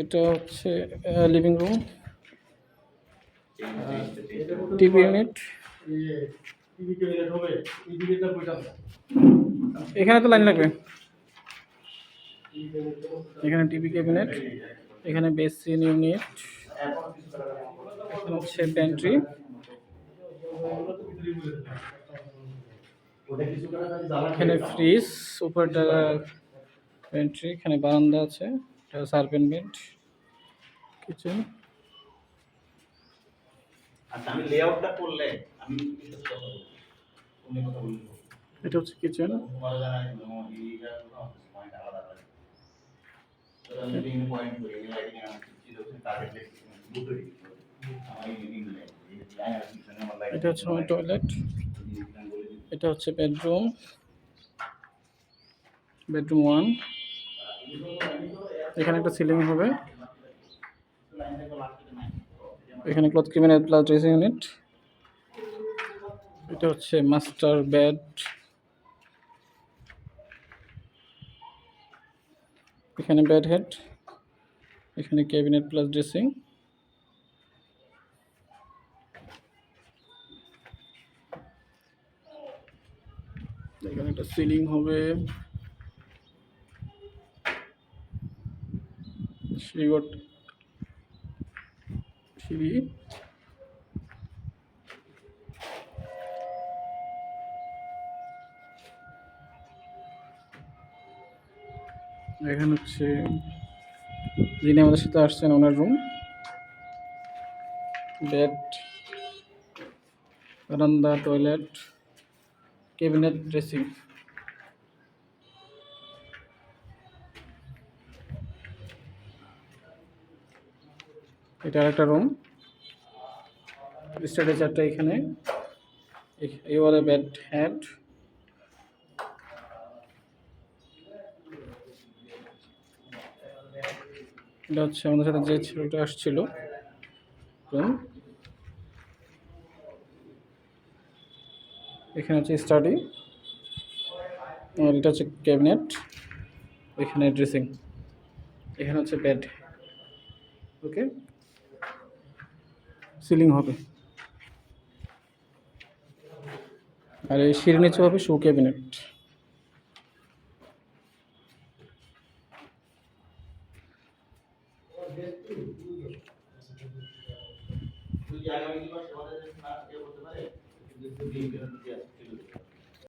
এটা হচ্ছে living room, TV unit. এখানে তো লাইন লাগবে। এখানে টিভি ক্যাবিনেট, এখানে বেসিন ইউনিট, এখানে হচ্ছে প্যান্ট্রি, এখানে ফ্রিজ, উপরটা প্যান্ট্রি, এখানে বারান্দা আছে, এটা সার্ভেন্ট বেড, কিচেন। আচ্ছা, আমি লেআউটটা করলে আমি কিছু কথা বলবো, তুমি কথা বলবো। এটা হচ্ছে কিচেন। তোমার জানা এইটা পয়েন্ট আলাদা হয়। তো আমি এই পয়েন্ট করি এই লাইটিং আমি কিছু হচ্ছে টার্গেট দুটো দিই। আমি মিটিং দিই। এটা হচ্ছে আমার টয়লেট, এটা হচ্ছে বেডরুম, বেডরুম 1। এখানে একটা সিলিং হবে, এখানে cloth cabinet plus dressing unit. এটা হচ্ছে মাস্টার বেড, এখানে বেড হেড, এখানে ক্যাবিনেট প্লাস ড্রেসিং। এখানে একটা সিলিং হবে, সিঁড়ি, এখানে হচ্ছে যিনি আমাদের সাথে আসছেন ওনার রুম, বেড, বারান্দা, টয়লেট, ক্যাবিনেট, ড্রেসিং। এটা আরেকটা রুম, স্ট্রেচারটা এখানে, এই ওয়ালে বেড হেড, এটা হচ্ছে আমাদের সাথে যে ছেলেটা আসছিল রুম। এখানে হচ্ছে স্টাডি, আর এটা হচ্ছে ক্যাবিনেট, এখানে ড্রেসিং, এখানে হচ্ছে বেড। ওকে, সিলিং হবে, আর এই সিঁড়ির নিচে হবে শু ক্যাবিনেট। যদি আগামী দিবস আমাদের না কেউ হতে পারে,